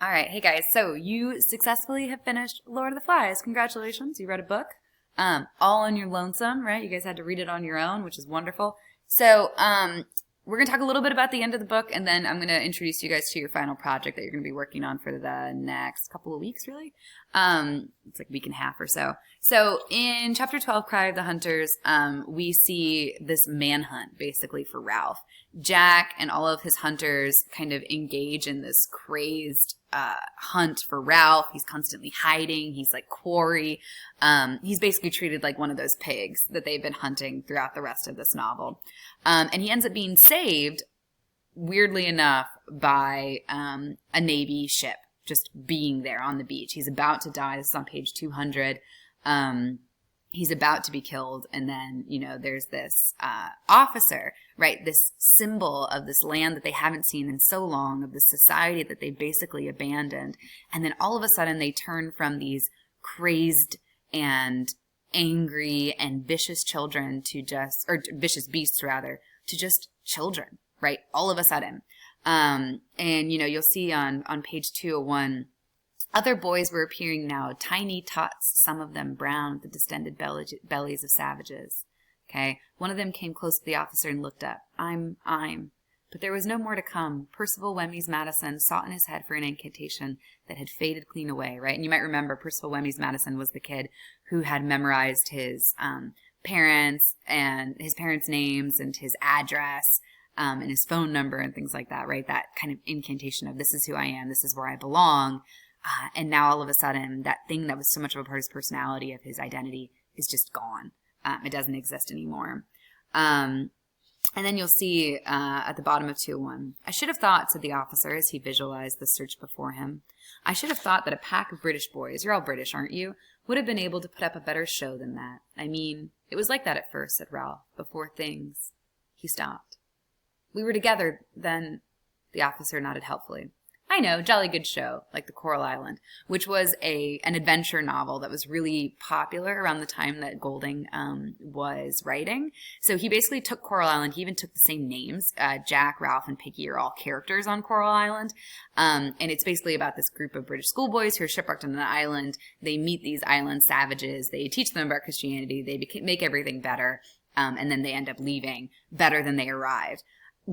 All right. Hey guys. So you successfully have finished Lord of the Flies. Congratulations. You read a book. All on your lonesome, right? You guys had to read it on your own, which is wonderful. So, we're going to talk a little bit about the end of the book, and then I'm going to introduce you guys to your final project that you're going to be working on for the next couple of weeks, really. It's like a week and a half or so. So in chapter 12, Cry of the Hunters, we see this manhunt, basically, for Ralph. Jack and all of his hunters kind of engage in this crazed hunt for Ralph. He's constantly hiding. He's like Quarry. He's basically treated like one of those pigs that they've been hunting throughout the rest of this novel. And he ends up being saved, weirdly enough, by a Navy ship just being there on the beach. He's about to die. This is on page 200. He's about to be killed, and then, there's this officer, right, this symbol of this land that they haven't seen in so long, of this society that they basically abandoned, and then all of a sudden they turn from these crazed and angry and vicious children to just, or vicious beasts rather, to just children, right, all of a sudden. And, you'll see on page 201, other boys were appearing now, tiny tots, some of them brown with the distended bellies of savages. Okay, one of them came close to the officer and looked up. I'm. But there was no more to come. Percival Wemmy's Madison sought in his head for an incantation that had faded clean away, right? And you might remember Percival Wemmy's Madison was the kid who had memorized his parents and his parents' names and his address and his phone number and things like that, right? That kind of incantation of this is who I am, this is where I belong. And now all of a sudden, that thing that was so much of a part of his personality, of his identity, is just gone. It doesn't exist anymore. And then you'll see at the bottom of 201, I should have thought, said the officer as he visualized the search before him, I should have thought that a pack of British boys, you're all British, aren't you, would have been able to put up a better show than that. I mean, it was like that at first, said Ralph, before things. He stopped. We were together then, the officer nodded helpfully. I know, jolly good show, like the Coral Island, which was an adventure novel that was really popular around the time that Golding was writing. So he basically took Coral Island. He even took the same names. Jack, Ralph, and Piggy are all characters on Coral Island. And it's basically about this group of British schoolboys who are shipwrecked on an island. They meet these island savages. They teach them about Christianity. They make everything better. And then they end up leaving better than they arrived.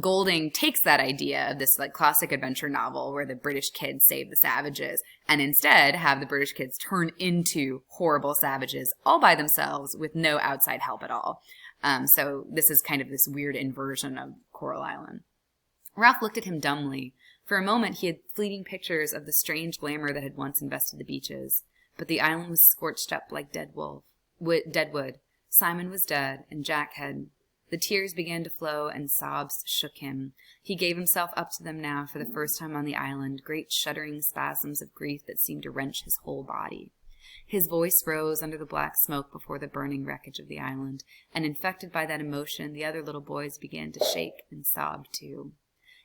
Golding takes that idea of this like classic adventure novel where the British kids save the savages and instead have the British kids turn into horrible savages all by themselves with no outside help at all. So this is kind of this weird inversion of Coral Island. Ralph looked at him dumbly. For a moment he had fleeting pictures of the strange glamour that had once invested the beaches, but the island was scorched up like dead wood. Simon was dead, and Jack had... The tears began to flow, and sobs shook him. He gave himself up to them now for the first time on the island, great shuddering spasms of grief that seemed to wrench his whole body. His voice rose under the black smoke before the burning wreckage of the island, and infected by that emotion, the other little boys began to shake and sob too.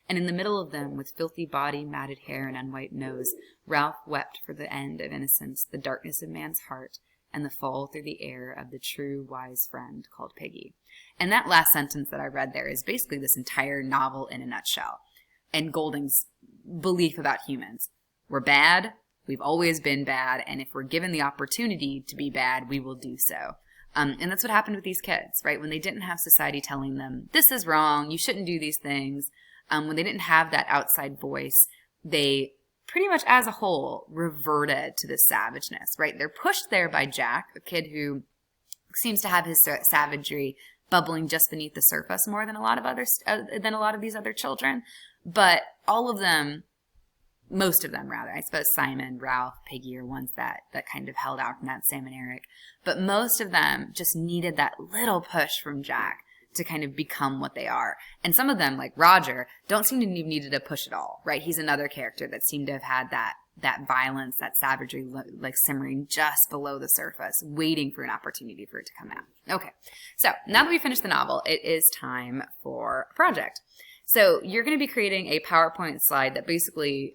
And in the middle of them, with filthy body, matted hair, and unwiped nose, Ralph wept for the end of innocence, the darkness of man's heart, and the fall through the air of the true, wise friend called Piggy. And that last sentence that I read there is basically this entire novel in a nutshell. And Golding's belief about humans. We're bad, we've always been bad, and if we're given the opportunity to be bad, we will do so. And that's what happened with these kids, right? When they didn't have society telling them, this is wrong, you shouldn't do these things, when they didn't have that outside voice, they pretty much as a whole reverted to this savageness, right? They're pushed there by Jack, a kid who seems to have his savagery bubbling just beneath the surface more than a lot of these other children. But all of them, most of them rather, I suppose Simon, Ralph, Piggy are ones that kind of held out from that, Sam and Eric. But most of them just needed that little push from Jack to kind of become what they are. And some of them, like Roger, don't seem to have needed a push at all, right? He's another character that seemed to have had that violence, that savagery, like simmering just below the surface, waiting for an opportunity for it to come out. Okay, so now that we finished the novel, it is time for a project. So you're going to be creating a PowerPoint slide that basically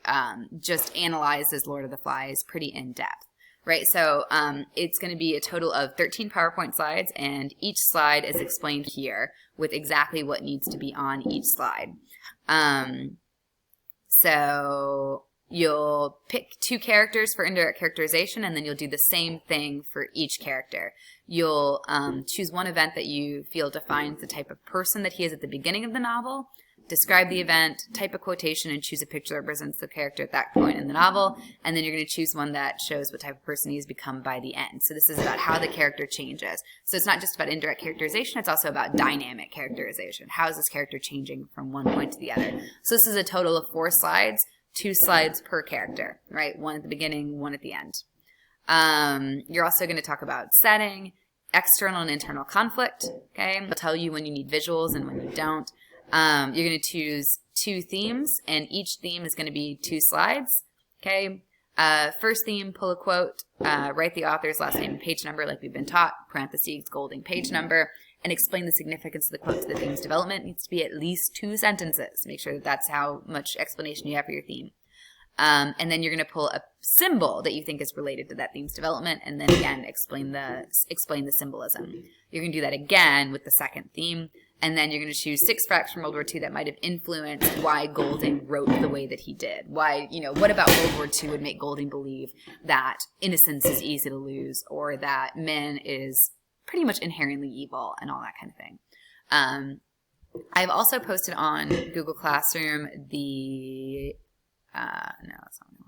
just analyzes Lord of the Flies pretty in depth. Right, so it's going to be a total of 13 PowerPoint slides, and each slide is explained here with exactly what needs to be on each slide. So You'll pick 2 characters for indirect characterization, and then you'll do the same thing for each character. You'll choose one event that you feel defines the type of person that he is at the beginning of the novel, describe the event, type a quotation, and choose a picture that represents the character at that point in the novel, and then you're going to choose one that shows what type of person he has become by the end. So this is about how the character changes. So it's not just about indirect characterization, it's also about dynamic characterization. How is this character changing from one point to the other? So this is a total of 4 slides. 2 slides per character, right? 1 at the beginning, 1 at the end. You're also going to talk about setting, external and internal conflict, okay? I'll tell you when you need visuals and when you don't. You're going to choose 2 themes, and each theme is going to be 2 slides, okay? First theme, pull a quote, write the author's last name and page number like we've been taught, parentheses, Golding page number, and explain the significance of the quote to the theme's development. It needs to be at least 2 sentences. Make sure that that's how much explanation you have for your theme. And then you're going to pull a symbol that you think is related to that theme's development, and then again explain the symbolism. You're going to do that again with the second theme, and then you're going to choose 6 facts from World War II that might have influenced why Golding wrote the way that he did. Why, what about World War II would make Golding believe that innocence is easy to lose, or that men is pretty much inherently evil, and all that kind of thing. I've also posted on Google Classroom the no, that's not the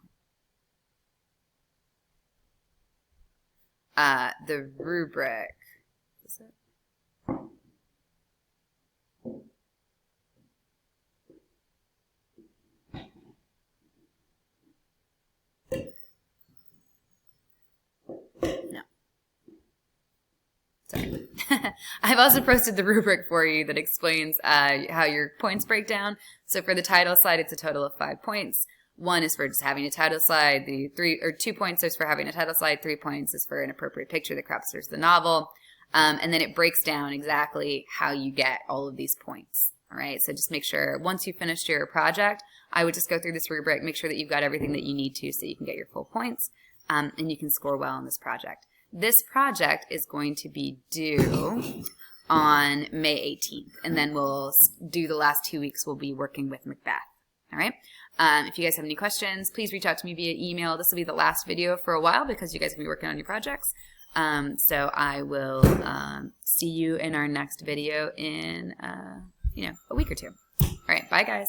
one. The rubric. Is it? No. Sorry. I've also posted the rubric for you that explains how your points break down. So for the title slide, it's a total of 5 points. 1 is for just having a title slide. 2 points is for having a title slide. 3 points is for an appropriate picture that captures the novel. And then it breaks down exactly how you get all of these points. All right. So just make sure once you've finished your project, I would just go through this rubric, make sure that you've got everything that you need to so you can get your full points, and you can score well on this project. This project is going to be due on May 18th, and then we'll do the last 2 weeks. We'll be working with Macbeth. All right. If you guys have any questions, please reach out to me via email. This will be the last video for a while because you guys will be working on your projects. So I will see you in our next video in a week or 2. All right. Bye, guys.